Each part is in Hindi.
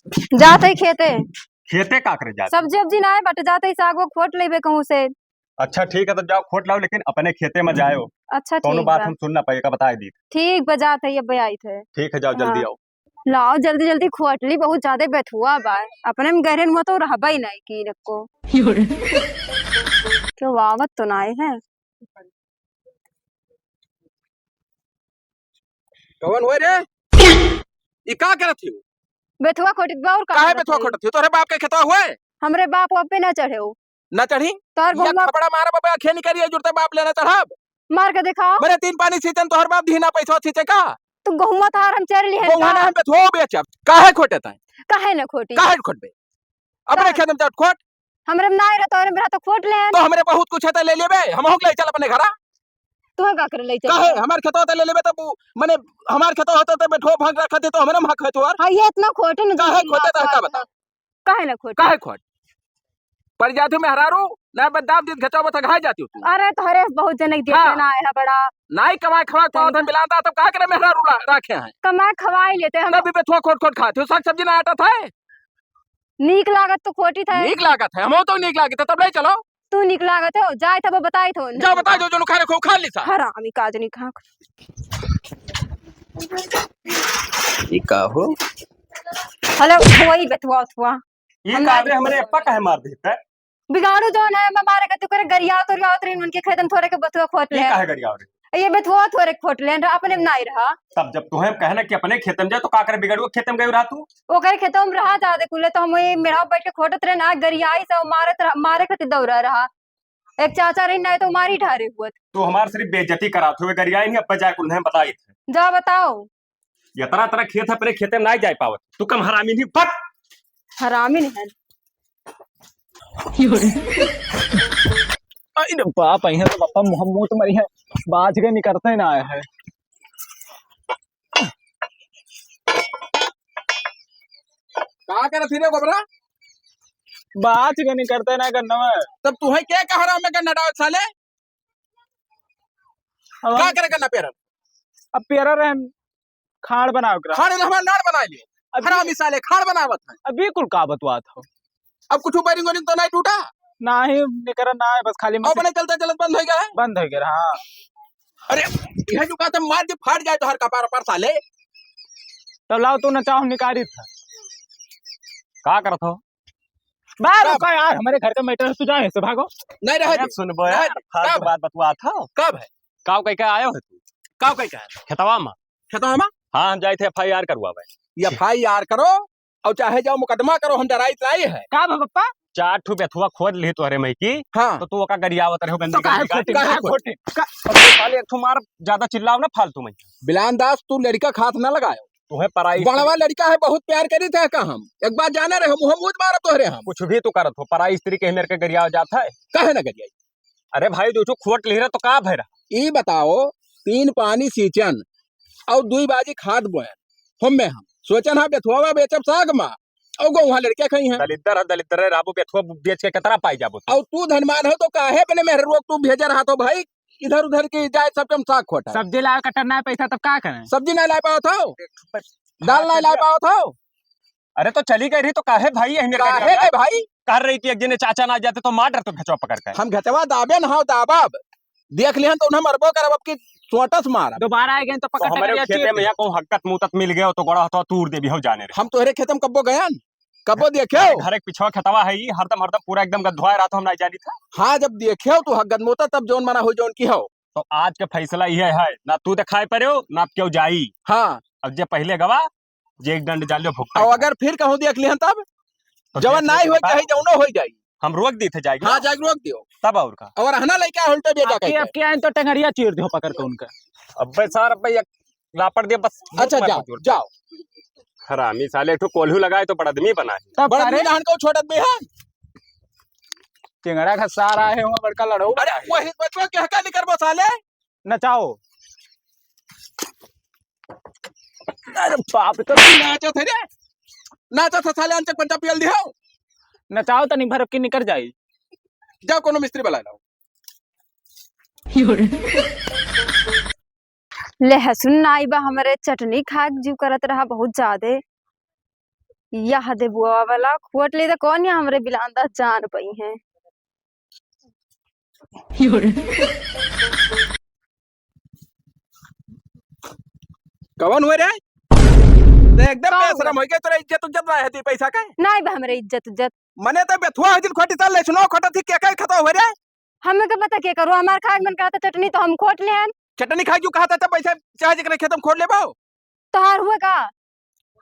जाते ही खेते खेते का करे जाते? सब्जी उब्जी ना है बट जाते ही सागो खोट लेबे कहूँ से। अच्छा ठीक है, तो जाओ खोट लाओ, लेकिन अपने खेते में जाओ। अच्छा दोनों ठीक बात बा। हम सुनना पाएगा, बताए दी। ठीक बजाते ही अब आई थे। ठीक है, जाओ जल्दी हाँ। आओ। लाओ जल्दी जल्दी खोटली बहुत ज्यादा बेथुआ बा। अपने में गहरे में तो रहबा ही नहीं की रखो क्यों वावत तो ना है। कवन हुए रे? ई का करत थी? बेथुआ खोटी बा और काहे का पे थो खोटत थी? तोरे बाप के खेतवा हुए? हमरे बाप वाप पे ना चढ़े हो। ना चढ़ी? तार या बहुआ खबड़ा मारा बाबा खेनी करिए जुड़ते बाप लेना चढ़ब। मार के दिखाओ। मेरे 3 पानी सींचन तोहर बाप धीना पैसा सींचे का? तू गहुमा थार हम चढ़ लिए गौवा ना हम पे थो बेचब। काहे खोटे ताई? काहे न खोटी काहे खोटबे? अपने खेत में चढ़ खोट। हमरे में ना रहता और मेरा तो खोट ले तो हमरे बहुत कुछ है त ले लेबे। हम होक ले चल अपने घरा। तू का कर ले चल काहे हमार खेतवा त ले लेबे तब माने हमार खेतवा होता त बैठो भाग रखते तो हमरे में हक है तोर। हां ये इतना खोटे न काहे खोटे त का बता? काहे न खोटे काहे खोट? पर जातु में हरारू ना बदाब दिन खेतवा बता घाय जाती तू। अरे तोहरे बहुत जन देख हाँ। ना है बड़ा नाई कमाए खवा पौधा मिलाता तब कहा करे मेहरा रूला रखे हैं। कमा खवाई लेते हम तभी पे थोड़ा खोट खोट खाते हो, साग सब्जी ना आटा था। नीक लागत तो खोटी था। नीक लागत है, हम तो नीक लागत है, तब ले चलो। तू नीक लागत हो जाए तब बताई थो जा बता जो खा रखो खा ली सा। हरामी काज नहीं खा ई का हो? हेलो वही बेतवा हुआ ये काबरे हमरे अप्पा काहे मार देता है? बिगाड़ू जो है मैं मारे का तू करे गरिया तो उनके खेतन थोड़े के बतुआ खोट ले ये काहे गरिया रे? ये बेतवा थोड़े खोट ले अपने में नहीं रहा। तब जब तुम्हें कहना कि अपने खेत में जा तो का करे बिगड़ू खेत में गई रहा तू? ओकर खेतों में रहा ज्यादा कुले तो हम मेरा बैठ के खोटत रहे ना गरियाई से मारे खातिर दौड़ा रहा। एक चाचा रही नहीं तो मारी ठारे हुआ तो हमार सिर्फ बेइज्जती कराते हुए गरिया नहीं अब्बा जाए उन्हें बताई थे। जा बताओ ये तरह तरह खेत है, अपने खेते में नहीं जा पावत तू कम हरामी नहीं फट हरामी नहीं अरे बाप आई है तो पापा मुंह तो मरी है बाज के निकलते ना आया है। का कर फिरे गोबरा? बाज के निकलते ना करना है। तब तू है क्या कह रहा मैं करना डाल साले? का करे करना पेरन? अब पेरा रहन खाड़ बनाओ करा। खाड़ हमार लाड़ बना लियो। हरामी साले खाड़ बनावत है। अभी कुल का बतवा था। अब कुछ बैरिंग वरिंग तो नहीं टूटा? ना ही निकल ना है बस खाली अपने चलते चलते बंद हो गया है। बंद हो गया। हाँ अरे यह जो कहते मार के फाड़ जाए तो हर कपार पर साले। तब लाओ तू न चाहो निकाली था का करत हो? बाहर का यार हमारे घर का मैटर तू जाए से भागो। नहीं रह सुनबो यार फालतू बात बतवा था। कब है? काव कह के आयो है तू? कब कह है? खेतवा में। खेतवा में? हाँ हम जाए थे FIR करवा भाई। FIR करो और चाहे जाओ मुकदमा करो, हम डराई लाई है। का पप्पा 4 ठो बेथुआ खोद ली तोहरे मई की। हाँ। तो तू ओका गरियावत रहो गंदी काहे खोटे साले एक ठो मार ज्यादा चिल्लाओ ना फालतू में। बिलान दास तू लड़का खात ना लगायो। तुम्हें पराई बड़वा लड़का है, बहुत प्यार करी थे का हम एक बार जाने रहे मुंह मुझ मारा तोहरे हम। कुछ भी तू करत हो, पराई स्त्री के मेरे के गरिया जाता है। काहे ना गरियाई? अरे भाई जो खोट ले रहा तो का भैरा? ई बताओ 3 पानी सींचन और 2 बाजी खाद बोयन हम सोचन हा बेथुआ बेचब साग मा और गो वहां लड़के खई हैं। दलिद्दर है राबू बेथुआ बेच के कितना पाई जाबो? और तू धनवान हो तो काहे बने मेहर रोक तू भेजा रहा तो भाई इधर उधर की जाए सब कम साग खोटा। सब्जी ला कटना है पैसा तब का करें? सब्जी नहीं ला पाओ था, दाल नहीं ला पाओ था। अरे तो चली गई रही तो काहे भाई काहे गए भाई? कर रही थी एक दिन चाचा ना जाते तो मार डर तो खचवा पकड़ कर। हम घटवा दाबे न हो दाबाब देख लिहन तो उन्हें मरबो करब अब की सोटस मारा। दोबारा आए गए तो पकड़ हमारे खेते में यहाँ को हक्कत मुतत मिल गया तो गड़ा तो तूर दे भी हो जाने रे। हम तोहरे खेतम कब्बो गयन कब्बो देखे घर एक पिछवा खतवा है ही हरदम पूरा एकदम गधवाए रहा तो हम नहीं जानी था। हाँ जब देखे तू हगत मोता तब जोन मना हो जोन की हो। तो आज का फैसला यह है ना तू दिखाई पड़े हो ना क्यों जाई। हाँ अब जे पहले गवा जे एक दंड जालियो भुगता। और अगर फिर कहूँ देख लिहन तब तो जवन नहीं हो चाहे जौनो हो जाई। हम रोक दी थे जाएगी। हाँ जाग रोक दियो तब और का और हना लइका उल्टे बेटा आपके कह आपके आए तो टंगरिया चीर दो पकड़ के उनका। अब्बे सर अब्बे लापड़ दे बस। अच्छा जाओ जाओ। हरामी साले ठो कोल्हू लगाए तो बड़ा आदमी बना है। तब बड़ा अरे नहन को छोड़त भी है। टिंगड़ा का सारा है वहां बड़का लड़ो। अरे वही बचवा के हका निकर बसाले नचाओ। अरे बाप रे नाचो थे रे नाचो था साले अंचक पंचा पियल दियो। नचाओ तनी भर की निकल जाई। जाओ कोनो मिस्त्री बुला लाओ। लहसुन नाई बा हमरे चटनी खा जीव करत रहा बहुत ज्यादा यह दे बुआ वाला खोट ले तो कौन या हमरे बिलांदा जान पई है। कवन हुए रे तो एकदम का हुआ? बेशरम हो गए तोरा इज्जत उज्जत ना है तू पैसा का नहीं बा हमरे इज्जत उज्जत। मने तो बेथुआ है दिन खोटी चल ले सुनो खोटा थी क्या काय खता हुए रे हमें का पता क्या करो हमार खाक मन करता चटनी तो हम खोट ले हैं। चटनी खा क्यों कहा था तब पैसा चाहे जकरे खेतम खोल ले बाओ तोहार हुआ का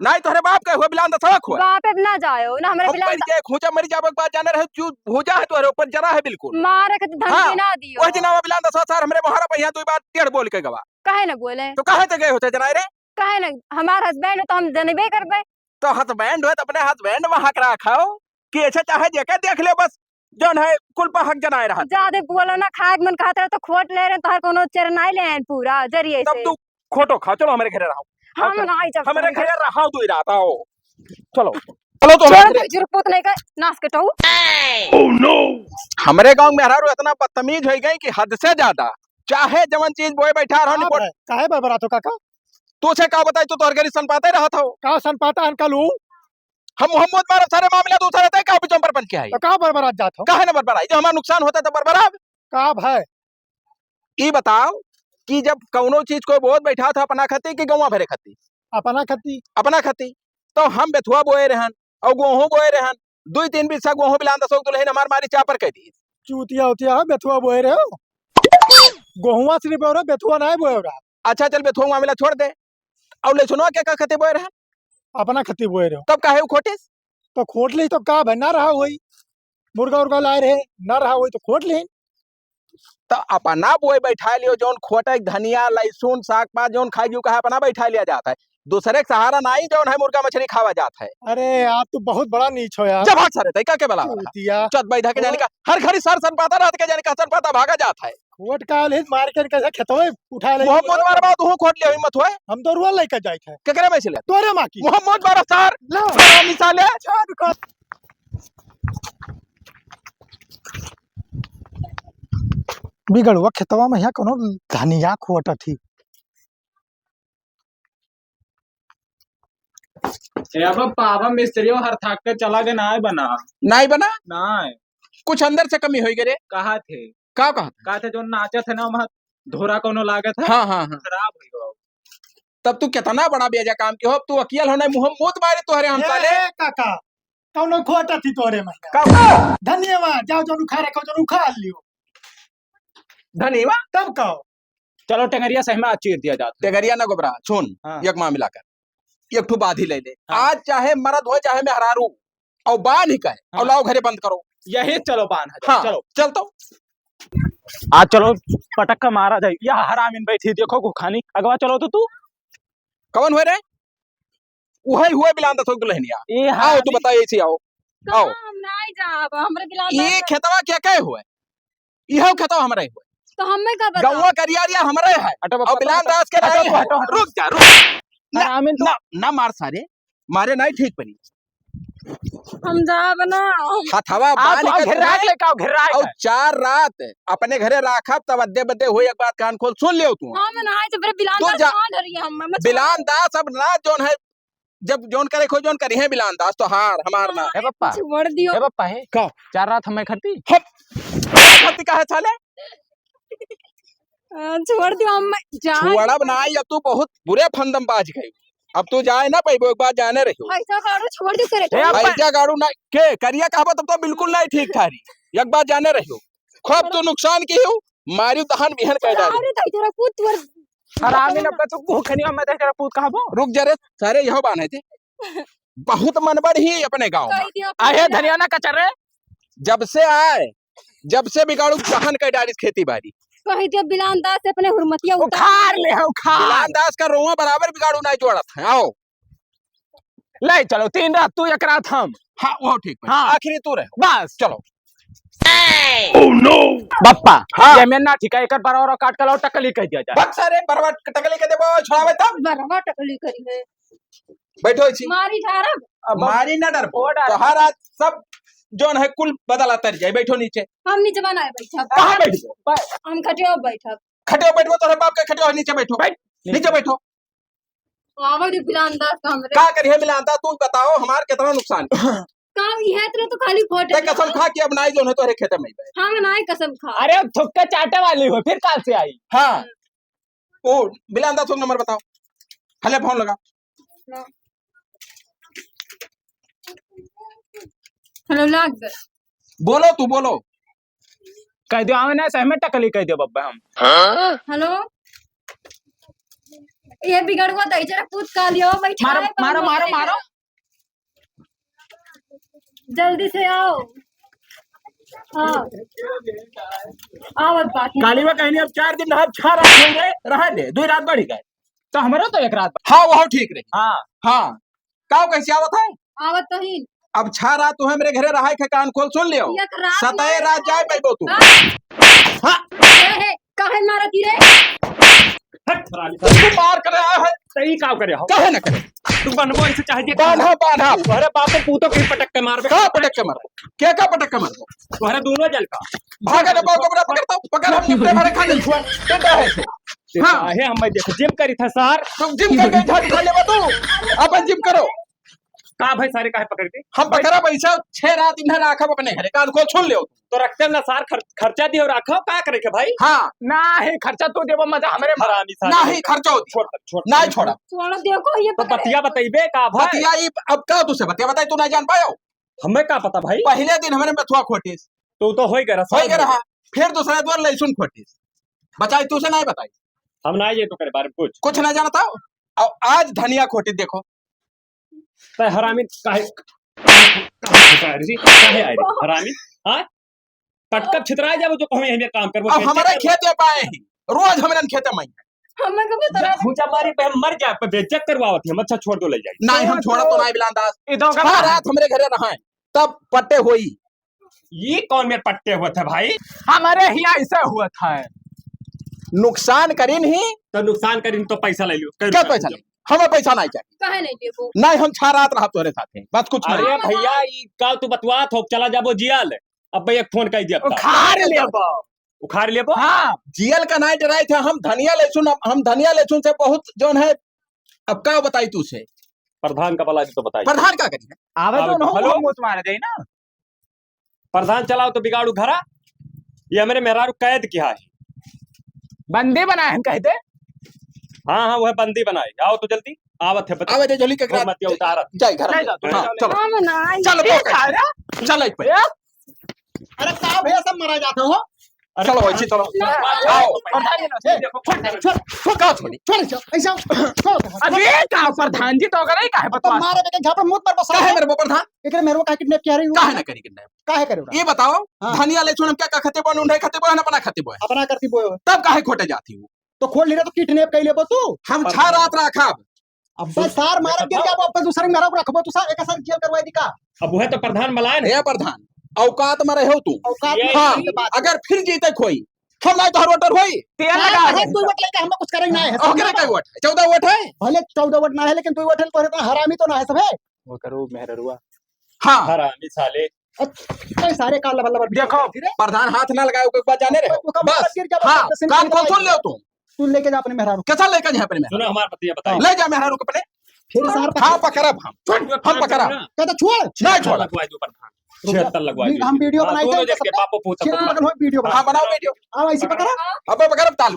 नहीं तोरे बाप का हुआ बिलान दसवा हुआ बाप अब ना जाओ ना हमरे हम पर बिलांदा के खोचा मरी जाबे के बाद जाने रहे चू भूजा है तोरे ऊपर जरा है बिल्कुल मारे के धमकी हाँ, ना दियो। ओह दिनावा बिलान दसवा सार हमरे मोहरा पहिया दो बात टेढ़ बोल के गवा काहे ना बोले तो कहे ते गए होते जनाए रे काहे ना हमार हस्बैंड तो हम जनबे करबे। तो हस्बैंड है तो अपने हस्बैंड वहां करा खाओ कि ऐसे चाहे जेके देख ले बस जौन है कुल पर हक जनाए रहा ज्यादा बोलो ना खाक मन खाता तो खोट ले रहे तोहार कोनो चरनाई ले हैं पूरा जरिए तब से। तू खोटो खा चलो हमारे घरे रहो हम नहीं जब हमारे घरे रहा तू रात आओ चलो चलो तो छोड़ हमारे दे जुरपुत नहीं का नाश कटाऊ। हमारे गांव में हरारू इतना बदतमीज हो गई कि हद से ज्यादा चाहे जवन चीज बोए बैठा रहो निपोट काहे बरबरातो काका तू से का बताई तू तोहर घरी सन पाते रहा था का सन पाता अंकल हूँ हम मोहम्मद मारब सारे मामला दूसरा रहता है का बिचम पर पंच के आई तो का बरबरात जात हो काहे न बरबराई जो हमारा नुकसान होता है तो बरबराब का भाई ई बताओ कि जब कौनो चीज कोई बहुत बैठा था अपना खती कि गौवा भरे खती अपना खती अपना खती तो हम बेथुआ बोए रहन और गेहूं बोए रहन 2-3 बीसा गेहूं बिलान दसो दुल्हन हमार मारी चापर कह दी चूतिया उतिया है बेथुआ बोए रहे हो गोहुआ सिर्फ बोए रहे बेथुआ नहीं बोए रहा अच्छा चल बेथुआ मामला छोड़ दे और ले सुनो क्या खते बोए रहन अपना खती बोए रहे हो तब काहे खोटिस तो खोट ली तो का भाई ना रहा हुई मुर्गा उर्गा लाए रहे ना रहा हुई तो खोट ली तो अपना बोए बैठा लियो जौन खोटे धनिया लहसुन साग पात जौन खाई जो कहा अपना बैठा लिया जाता है दूसरे के सहारा नहीं जौन है मुर्गा मछली खावा जाता है अरे आप तो बहुत बड़ा नीच हो यार जब हाथ सरे तय के बला चूतिया चत बैठा के जाने का हर घड़ी सर सन पाता रहत के जाने का सर पाता भागा जाता है खोट का ले मार के कैसे खेतवे उठा ले मोहम्मद मार बात तू खोट लियो हिम्मत होए हम तो रुआ लेके जाए थे केकरे में चले तोरे माँ की मोहम्मद मार सर ला मिसाले छोड़ को बिगड़ुआ खेतवा में यहाँ कोनो धनिया खोट थी अब पावा मिस्त्रियों हर थाक के चला गए ना बना नहीं बना ना कुछ अंदर से कमी होई गरे कहा थे कहा थे जो नाचे थे ना वहाँ धोरा कोनो लागत है हाँ हाँ हाँ खराब हो गया तब तू कितना बड़ा बेजा काम के हो तू अकेल होना मोहम्मद मारे तोहरे हम साले ए काका कोनो खोट थी तोरे में का धन्यवाद जाओ जो उखा रखो जो उखा लियो धनीवा तब कहो चलो टेंगरिया सही में चीर दिया जाता तेगरिया ना गोबरा सुन हाँ। एक माँ मिलाकर एक ठू बाधी ले ले हाँ। आज चाहे मरद हो चाहे मैं हरारू और बान ही कहे हाँ। और लाओ घरे बंद करो यही चलो बान है हाँ चलो चल तो आज चलो पटक का मारा जाए यह हरामीन बैठी देखो को खानी अगवा चलो तो तू कौन हुए रे वही हुए बिलान दसो दुल्हनिया ये आओ तू बताओ ऐसे आओ आओ हम नहीं जाब हमरे बिलांदा ये खेतवा क्या कहे हुए यह खेतवा हमारे हुए तो हमें का बता गौवा करियारिया हमारे है हटो और बिलान दास के हटो, नहीं है हटो, हटो। रुक जा रुक ना हरामीन तो ना ना मार सारे मारे नहीं ठीक पड़ी हम जाब ना हथवा आप बाल के घिरा तुम्हें ले का घिरा और 4 रात अपने घरे राखब तब अद्दे बद्दे हुए एक बात कान खोल सुन लियो तू हम नहीं तो फिर बिलांदा तो जा- कौन डरी हम बिलान दास अब ना जोन है जब जोन करे खो जोन करी है बिलान दास तो हार हमार ना ए पप्पा छोड़ दियो ए पप्पा है का 4 रात हमें खटी खती का है साले छोड़ दियो हम जा छुड़ब नहीं अब तू बहुत बुरे फंदम बाज गई अब तू जाए ना पैबो एक बार जाने रहियो ऐसा करो छोड़ दियो करे ए, अब- ऐजा गाड़ू ना के करिया कहबो तब तो बिल्कुल नहीं ठीक थारी एक बार जाने रहियो खूब तू नुकसान की हो मारी दहन बिहन कह डाली अरे तो तेरा पुत वर हरामीन अब तो भूखनी में तेरा पूत कहबो रुक जा रे सारे यहो बाने थे बहुत मनबड़ ही अपने गांव में कह दियो आहे धनिया ना कचरे जब से आए जब से बिगाड़ू दहन कह डाली खेती बाड़ी कह दियो बिलांदा से अपने हुरमतिया उतार उखाड़ ले उखाड़ बिलान दास का रोआ बराबर बिगाड़ू नहीं जोड़त है आओ ले चलो 3 रात तू एक रात हम हाँ वो ठीक है हाँ। आखिरी तू रहे बस चलो बप्पा हाँ। ये मेरा ना ठीक है एक बार और काट के लाओ टकली कह दिया जाए बक सारे बरवाट टकली के देबो छोड़ावे तब बरवा टकली करी है बैठो इसी मारी ठारब अब मारी ना डर ओ डर। तो हर आज सब जोन है कुल बदला तर जाए बैठो नीचे हम नीचे बनाए बैठब कहाँ बैठो हम खटियो बैठब खटियो बैठो तोरे बाप के खटियो नीचे बैठो बैठ नीचे बैठो आवाज बिलांदाज का हमरे का करिए मिलानता तू बताओ हमार कितना नुकसान काम ये तेरे तो खाली फोटे ते कसम खा के अब नाई जो है तोरे खेते में ही बे। हम ना कसम खा अरे थुक्का चाटे वाली हो फिर कहाँ से आई? हाँ ओ मिलानता तुम नंबर बताओ हले फोन लगा हेलो लाग गए बोलो तू बोलो कह दो हमें ना सहमत टकली कह दो बब्बा हम। हेलो ये बिगड़ गया था जरा पूछ का लियो बैठा मारो है, मारो बाबू मारो आएगा। मारो। जल्दी से आओ। हाँ आओ बात काली में कहनी अब 4 दिन हम 6 रात होंगे रह दे 2 रात बढ़ी गए। तो हमारा तो एक रात। हाँ वो ठीक रही। हाँ हाँ का कैसे आवत है आवत तो ही अब 6 रात तू मेरे घरे रहा के कान खोल सुन लियो एक रात 27 रात जाए पैबो तू। हाँ है काहे मारती रे हट हरामी साले। तू मार कर आया है सही काम करे हो कहे न करे तू बनबो इनसे चाहे बांधा बांधा तोहरे बाप को पूतो कहीं पटक के मारबे का पटक के मार क्या का पटक के मार तोहरे दोनों जल का भागा दे बाबू बड़ा पकड़ता पकड़ हम निपटे भरे खा ले छुआ टेंडा है से हाँ आहे हम देखो जिम करी था सर तुम जिम करके झाड़ खा ले तू अपन जिम करो का भाई सारे काहे पकड़ के हम पकड़ा पैसा 6 रात इन्हें राखब अपने घरे कान खोल सुन लियो तो रखते ना सार खर्चा दियो रखो का करे के भाई हाँ ना है खर्चा तो देवो मजा हमारे हरामी साले ना ही खर्चा होती छोड़ छोड़ ना ही छोड़ा छोड़ देखो ये तो बतिया बताइबे का भाई बतिया ये अब का तुझसे बतिया बताई तू ना जान पायो हमें का पता भाई पहले दिन हमारे मथुआ खोटीस तू तो होई गरा हो गया रहा फिर दूसरे दिन लहसुन खोटीस बचाई तुझसे नहीं बताई हम ना ये तो करे बारे में कुछ ना जानता और आज धनिया खोटी देखो तो हरामी काहे जी काहे आए रे हरामी हां पटकब छितरा जाबो जो कहूं यही काम करबो अब हमारे खेत में पाए ही रोज हमारे खेत में हमें को बता भूचा मारी पे हम मर जाए पे बेइज्जत करवावत हम अच्छा छोड़ दो ले जाए नहीं हम छोड़ा तो नहीं बिलांदास इधर का 6 रात हमारे घरे रहा तब पट्टे हुई ये कौन मेरे पट्टे हुए थे भाई हमारे यहाँ ऐसा हुआ था। नुकसान करी नहीं तो नुकसान करी तो पैसा ले लियो क्या पैसा ले हमें पैसा नहीं चाहिए काहे नहीं देखो नहीं हम 6 रात रहा तुम्हारे साथ बस कुछ नहीं अरे भैया ये का तू बतवात हो चला जाबो जियाल अब भैया फोन कर दिया अब खार ले उखाड़ लियो हाँ जीएल का नाइट रहे थे हम धनिया लहसुन से बहुत जोन है अब क्या बताई तू से प्रधान का भला तो बताइए प्रधान का करिए आवे तो हेलो? ना मुझ मारे जाए ना। प्रधान चलाओ तो बिगाड़ू घरा ये मेरे मेहरारू कैद किया है बंदे बनाए हैं कहते। हाँ हाँ वह बंदी बनाई आओ तो जल्दी आवत है बता आवे दे जल्दी के मत उतारत जाए घर नहीं जाता, हाँ, चलो हम ना चलो ये पकड़। सारा चलो इस पे अरे का भैया सब मरा जाते हो चलो ऐसी चलो आओ प्रधान जी ने देखो छोड़ का छोड़ी छोड़ ऐसा छोड़ अबे का प्रधान जी तो करे का है तो बता मारे बेटे घर पर मुंह पर बसा क्या है मेरे को प्रधान एकरे मेरे को का किडनैप किया रही हूं काहे ना करी किडनैप काहे करे ये बताओ हाँ। धनिया लहसुन हम क्या खते बन उन्हें खते बन अपना खते बन अपना करती बोए तब काहे खोटे जाती हूँ तो खोल ले तो किडनैप कर लेबो तू हम 6 रात रखा अब बस सार मारब गिर जाबो अपन दूसरे मेरा को रखबो तू सार एक सार जेल करवाई दी का अब वह तो प्रधान बुलाए ना हे प्रधान औकात में रहो तू औकात ये- में हाँ रहने के बाद अगर फिर जीते कोई हम नहीं तो हर वोटर होई तेल हाँ, लगा अरे तू वोट लेके हम कुछ करेंगे नहीं है ओकरे का वोट 14 वोट है भले 14 वोट ना है लेकिन तू वोट तो इतना हरामी तो ना है सब है वो करो मेहररुआ हाँ हरामी साले कई सारे का लबल लबल देखो, प्रधान हाथ ना लगाओ के बाद जाने रहे बस गिर जाबो हाँ काम कौन सुन ले तू तू लेके जा अपने मेहरारू कैसा लेकर जाए अपने सुनो हमारा बतिया बताइए ले जा मेहरारू को अपने फिर सार हाँ पकड़ब हम पकड़ा कहता छोड़ नहीं छोड़ा लगवा दो प्रधान 76 लगवा दो हम वीडियो बनाई दोनों थे देख के बापो पूछा खेल लगन हो वीडियो बना हाँ बनाओ वीडियो आओ ऐसे पकड़ा अब पकड़ब तालू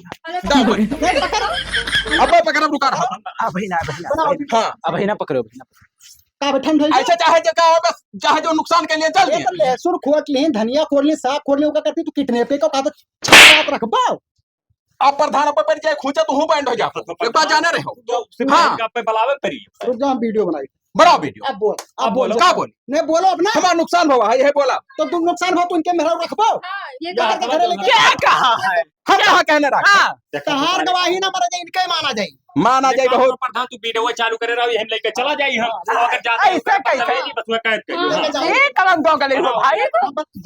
दाओ नहीं पकड़ा अब पकड़ब रुका रहा अभी ना बनाओ हाँ अभी ना पकड़ो अभी ना का बैठन થઈ ऐसे चाहे जो का होगा चाहे जो नुकसान के लिए चल ये दिया तो लहसुन खोट ली धनिया खोट ली साग खोट ली ओका करती तू कितने पे का 6 रात रखबा अब प्रधान पर बैठ जाए खूंचे तो हूं बैंड हो जा एक बार जाने रहे हो तो हाँ। पे बुलावे परी रुक जा हम वीडियो बनाई बनाओ वीडियो अब बोल अब बोल का बोल नहीं बोलो अब ना हमारा नुकसान होगा ये बोला तो तू नुकसान हो तो उनके मेहरा रखबो हाँ ये या तो हवा घरे तो लेके क्या कहा है हम कहाँ कहने रहा हाँ कहार गवाही ना मर जाए इनके माना जाए माना जाए बहुत प्रधान तू वीडियो चालू करे रहो हम लेके चला जाई हम अगर जाते ऐसे कैसे? नहीं बस मैं कैद कर लेके दूं जाओ ये कलम दो गले हो भाई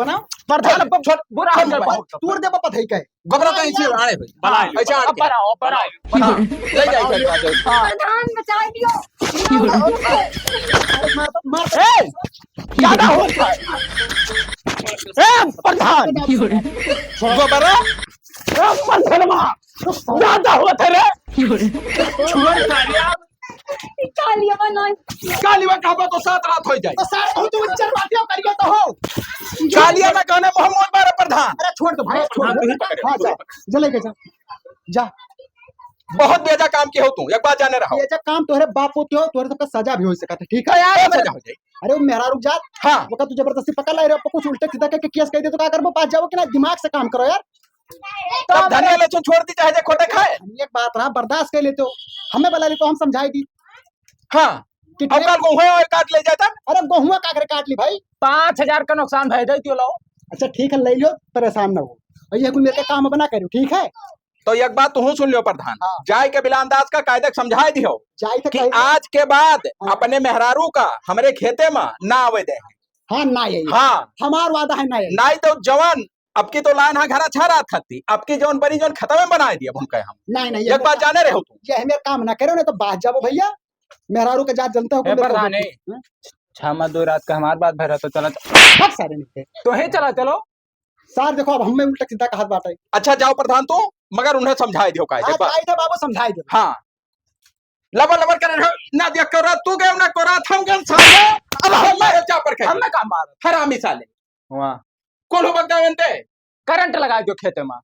बनाओ प्रधान अब छोड़ बुरा हो गया बहुत तूर दे पता है क्या गोबरा तो ऐसे आने भाई बना लो ऐसे आड़ अब के बनाओ बनाओ ले जाए प्रधान बचा दियो मार ए ज्यादा होता है ए प्रधान गोबरा ए प्रधान ज्यादा होता रे छोड़ सारिया कालीवा कहबो तो 7 रात हो जाए तो सारे बहुत उज्जर बातियों करिए तो हो। कालिया में कहने मोहम्मद बारे प्रधान अरे छोड़ दो भाई, छोड़ प्रधान, दो। तू ही पकड़, हाँ तू जा, ही पकड़। जा लेके जा, जा। बहुत बेजा काम की हो तू एक बात जाने रहो ये जब काम तोहरे बाप होते हो, तोहरे सबका सजा भी हो सकता है, ठीक है क्या यार। सजा हो जाए अरे वो मेहरा रुक जात, हाँ वो का तू जबरदस्ती पकड़ ला रहे हो, कुछ उल्टे सीधा करके केस कह दे तो क्या करबो, पास जाओ कि ना, दिमाग से काम करो यार। तब धनिया लहसुन छोड़ दी चाहे जे खोटे खाए हम एक बात रहा, बर्दाश्त कर लेते हो, हमें बला लेते हो, हम समझाई दी हाँ कि अब कल को हुए और काट ले जाता अरे गेहुआ काकरे काट ली भाई। 5,000 का नुकसान भय जाती लो। अच्छा ठीक है, ले लो, परेशान ना हो भैया, कोई मेरे का काम बना करो, ठीक है। तो एक बात तू सुन लियो प्रधान हाँ। जाय के बिला अंदाज का कायदे समझाई दियो जाई तो कि कहीं- आज के बाद हाँ। अपने मेहरारू का हमरे खेते में ना आवे दे हाँ ना यही हाँ हमार वादा है, ना यही। नाई तो जवान अब की तो लाइन हा घर अच्छा रात खत्ती अब की जौन बड़ी जौन खत्म में बना दिया उनका हम नहीं नहीं, एक बात जाने रहे हो तू ये मेरे काम ना करो, नहीं तो बात जाओ भैया, मेहरारू के जात जनता हो ए प्रधान ए, छामा 2 रात का हमार बात भरा तो चला सब सारे नहीं तो ही चला चलो। सार देखो, अब हमें उल्टा सीधा का हाथ बांटा है। अच्छा जाओ प्रधान तू मगर उन्हें समझाई दियो कायदे आज बस आई थे बाबू, समझाई दो। हाँ लबर लबर करे रहो, ना दिया करो तू गए ना करो हम गए साले अब हम मैं चापर के हमने काम मारा हरामी साले वहाँ कौन हो बगदा बनते करंट लगा दो खेते में।